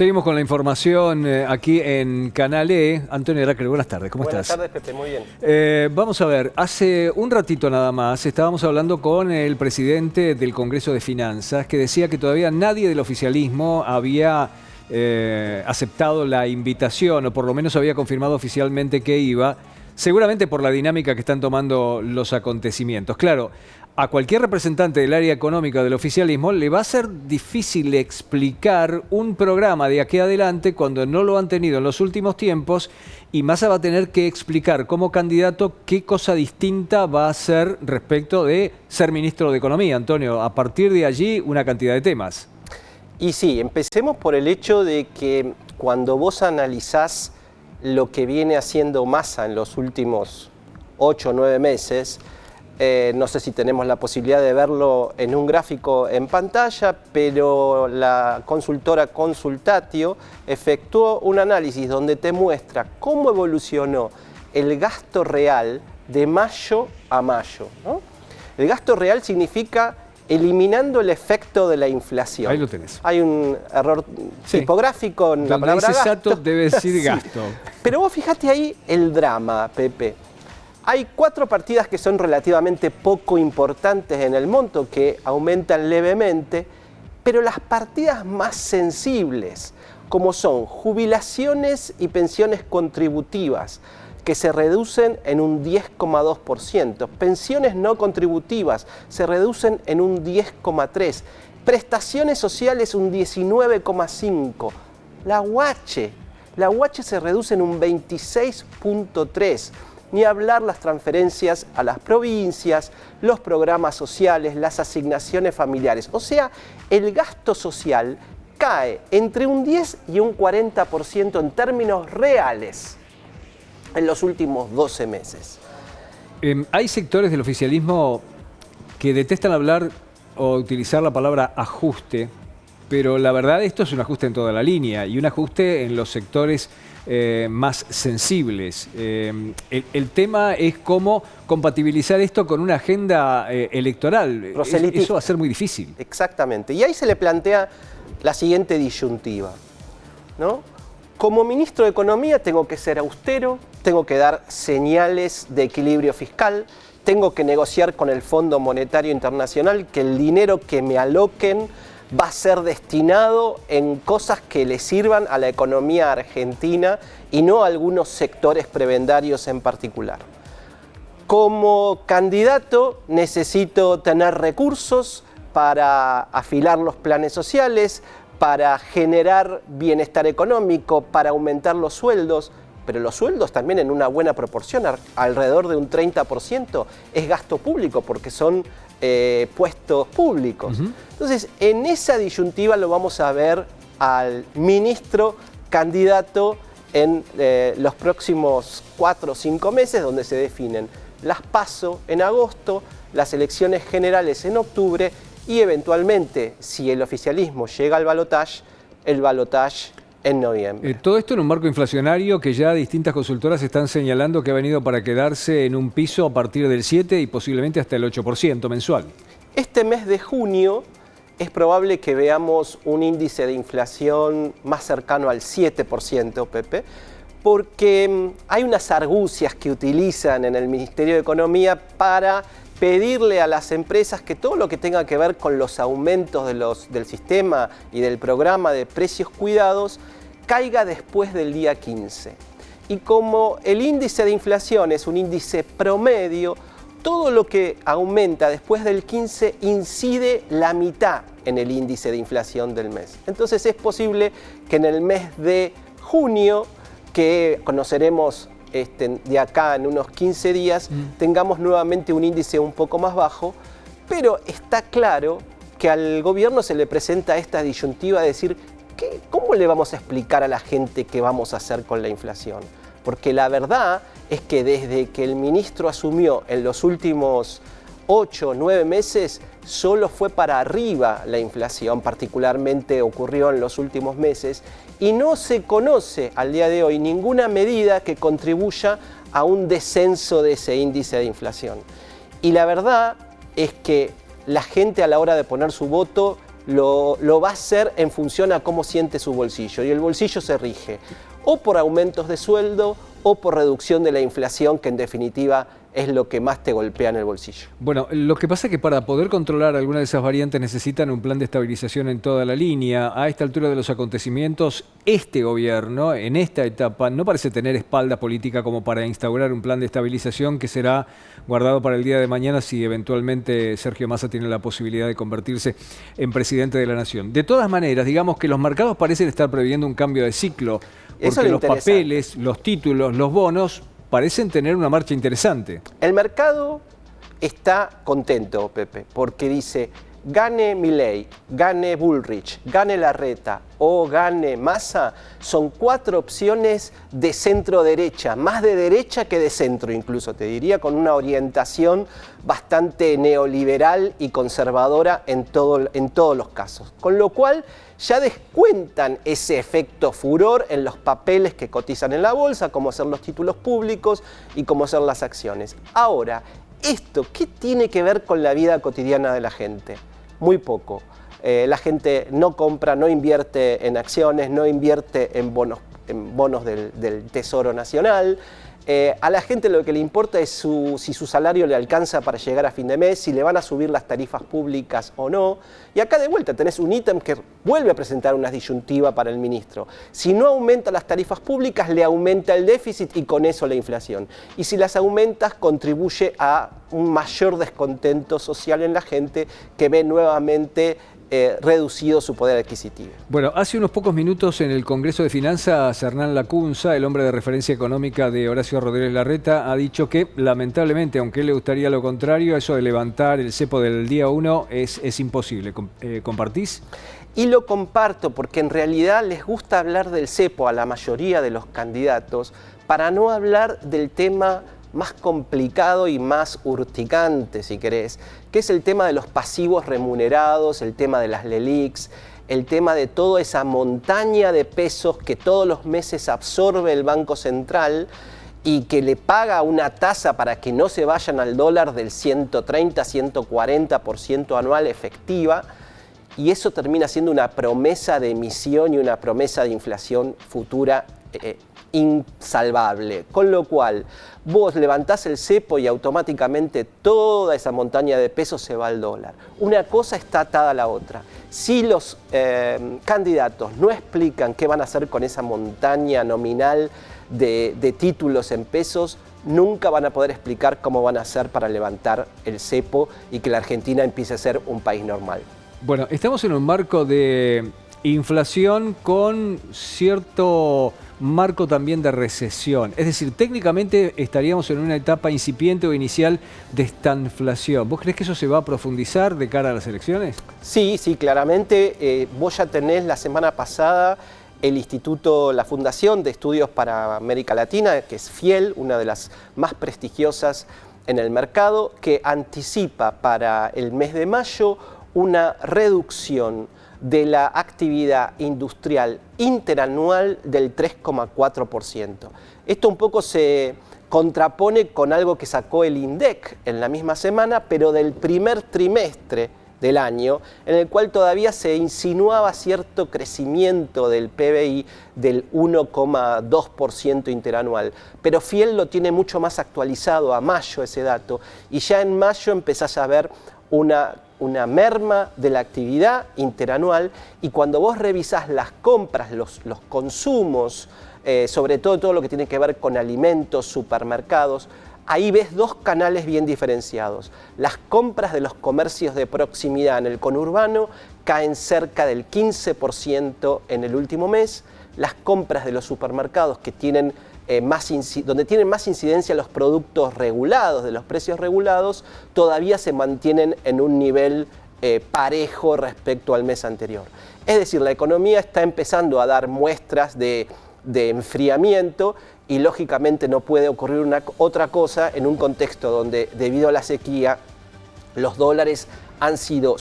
Seguimos con la información aquí en Canal E. Antonio Heráclito, buenas tardes, ¿cómo estás? Buenas tardes, Pepe, muy bien. Vamos a ver, hace un ratito nada más estábamos hablando con el presidente del Congreso de Finanzas que decía que todavía nadie del oficialismo había aceptado la invitación o por lo menos había confirmado oficialmente que iba, seguramente por la dinámica que están tomando los acontecimientos. Claro, a cualquier representante del área económica del oficialismo le va a ser difícil explicar un programa de aquí adelante cuando no lo han tenido en los últimos tiempos y Massa va a tener que explicar como candidato qué cosa distinta va a hacer respecto de ser ministro de Economía. Antonio, a partir de allí una cantidad de temas. Y sí, empecemos por el hecho de que cuando vos analizás lo que viene haciendo Massa en los últimos 8 o 9 meses, no sé si tenemos la posibilidad de verlo en un gráfico en pantalla, pero la consultora Consultatio efectuó un análisis donde te muestra cómo evolucionó el gasto real de mayo a mayo, ¿no? El gasto real significa eliminando el efecto de la inflación. Ahí lo tenés. Hay un error tipográfico en la palabra dice gasto. gasto debe decir Sí. gasto. Pero vos fijate ahí el drama, Pepe. Hay 4 partidas que son relativamente poco importantes en el monto, que aumentan levemente, pero las partidas más sensibles, como son jubilaciones y pensiones contributivas, que se reducen en un 10,2%, pensiones no contributivas se reducen en un 10,3%, prestaciones sociales un 19,5%, la UH se reduce en un 26,3%, ni hablar las transferencias a las provincias, los programas sociales, las asignaciones familiares. O sea, el gasto social cae entre un 10 y un 40% en términos reales en los últimos 12 meses. Hay sectores del oficialismo que detestan hablar o utilizar la palabra ajuste, pero la verdad esto es un ajuste en toda la línea y un ajuste en los sectores más sensibles. El tema es cómo compatibilizar esto con una agenda electoral. Eso va a ser muy difícil. Exactamente. Y ahí se le plantea la siguiente disyuntiva, ¿no? Como ministro de Economía tengo que ser austero, tengo que dar señales de equilibrio fiscal, tengo que negociar con el Fondo Monetario Internacional que el dinero que me aloquen va a ser destinado en cosas que le sirvan a la economía argentina y no a algunos sectores prebendarios en particular. Como candidato necesito tener recursos para afilar los planes sociales, para generar bienestar económico, para aumentar los sueldos, pero los sueldos también en una buena proporción, alrededor de un 30%, es gasto público porque son puestos públicos. Entonces, en esa disyuntiva lo vamos a ver al ministro candidato en los próximos 4 o 5 meses, donde se definen las PASO en agosto, las elecciones generales en octubre y eventualmente, si el oficialismo llega al balotaje, el balotaje en noviembre. Todo esto en un marco inflacionario que ya distintas consultoras están señalando que ha venido para quedarse en un piso a partir del 7 y posiblemente hasta el 8% mensual. Este mes de junio es probable que veamos un índice de inflación más cercano al 7%, Pepe, porque hay unas argucias que utilizan en el Ministerio de Economía para pedirle a las empresas que todo lo que tenga que ver con los aumentos del sistema y del programa de precios cuidados caiga después del día 15. Y como el índice de inflación es un índice promedio, todo lo que aumenta después del 15 incide la mitad en el índice de inflación del mes. Entonces es posible que en el mes de junio, que conoceremos de acá en unos 15 días, tengamos nuevamente un índice un poco más bajo, pero está claro que al gobierno se le presenta esta disyuntiva de decir, ¿cómo le vamos a explicar a la gente qué vamos a hacer con la inflación? Porque la verdad es que desde que el ministro asumió en los últimos 8 o 9 meses, solo fue para arriba la inflación, particularmente ocurrió en los últimos meses, y no se conoce al día de hoy ninguna medida que contribuya a un descenso de ese índice de inflación. Y la verdad es que la gente a la hora de poner su voto lo va a hacer en función a cómo siente su bolsillo. Y el bolsillo se rige o por aumentos de sueldo o por reducción de la inflación, que en definitiva es lo que más te golpea en el bolsillo. Bueno, lo que pasa es que para poder controlar alguna de esas variantes necesitan un plan de estabilización en toda la línea. A esta altura de los acontecimientos, este gobierno, en esta etapa, no parece tener espalda política como para instaurar un plan de estabilización que será guardado para el día de mañana si eventualmente Sergio Massa tiene la posibilidad de convertirse en presidente de la Nación. De todas maneras, digamos que los mercados parecen estar previendo un cambio de ciclo, porque los papeles, los títulos, los bonos parecen tener una marcha interesante. El mercado está contento, Pepe, porque dice, gane Milei, gane Bullrich, gane Larreta o gane Massa, son 4 opciones de centro-derecha, más de derecha que de centro incluso, te diría, con una orientación bastante neoliberal y conservadora en todos los casos. Con lo cual ya descuentan ese efecto furor en los papeles que cotizan en la bolsa, como ser los títulos públicos y como ser las acciones. Ahora, ¿esto qué tiene que ver con la vida cotidiana de la gente? Muy poco. La gente no compra, no invierte en acciones, no invierte en bonos del Tesoro Nacional. A la gente lo que le importa es si su salario le alcanza para llegar a fin de mes, si le van a subir las tarifas públicas o no. Y acá de vuelta tenés un ítem que vuelve a presentar una disyuntiva para el ministro. Si no aumenta las tarifas públicas, le aumenta el déficit y con eso la inflación. Y si las aumentas, contribuye a un mayor descontento social en la gente que ve nuevamente reducido su poder adquisitivo. Bueno, hace unos pocos minutos en el Congreso de Finanzas, Hernán Lacunza, el hombre de referencia económica de Horacio Rodríguez Larreta, ha dicho que lamentablemente, aunque a él le gustaría lo contrario, eso de levantar el cepo del día 1 es imposible. ¿Compartís? Y lo comparto porque en realidad les gusta hablar del cepo a la mayoría de los candidatos para no hablar del tema más complicado y más urticante, si querés, que es el tema de los pasivos remunerados, el tema de las LELIQs, el tema de toda esa montaña de pesos que todos los meses absorbe el Banco Central y que le paga una tasa para que no se vayan al dólar del 130, 140% anual efectiva, y eso termina siendo una promesa de emisión y una promesa de inflación futura insalvable. Con lo cual, vos levantás el cepo y automáticamente toda esa montaña de pesos se va al dólar. Una cosa está atada a la otra. Si los candidatos no explican qué van a hacer con esa montaña nominal de títulos en pesos, nunca van a poder explicar cómo van a hacer para levantar el cepo y que la Argentina empiece a ser un país normal. Bueno, estamos en un marco de inflación con cierto marco también de recesión. Es decir, técnicamente estaríamos en una etapa incipiente o inicial de estanflación. ¿Vos creés que eso se va a profundizar de cara a las elecciones? Sí, claramente. Vos ya tenés la semana pasada el Instituto, la Fundación de Estudios para América Latina, que es FIEL, una de las más prestigiosas en el mercado, que anticipa para el mes de mayo una reducción de la actividad industrial interanual del 3,4%. Esto un poco se contrapone con algo que sacó el INDEC en la misma semana, pero del primer trimestre del año, en el cual todavía se insinuaba cierto crecimiento del PBI del 1,2% interanual. Pero FIEL lo tiene mucho más actualizado a mayo ese dato, y ya en mayo empezás a ver una merma de la actividad interanual, y cuando vos revisás las compras, los consumos, sobre todo lo que tiene que ver con alimentos, supermercados, ahí ves dos canales bien diferenciados. Las compras de los comercios de proximidad en el conurbano caen cerca del 15% en el último mes. Las compras de los supermercados que tienen donde tienen más incidencia los productos regulados, de los precios regulados, todavía se mantienen en un nivel parejo respecto al mes anterior. Es decir, la economía está empezando a dar muestras de enfriamiento, y lógicamente no puede ocurrir otra cosa en un contexto donde, debido a la sequía, los dólares han sido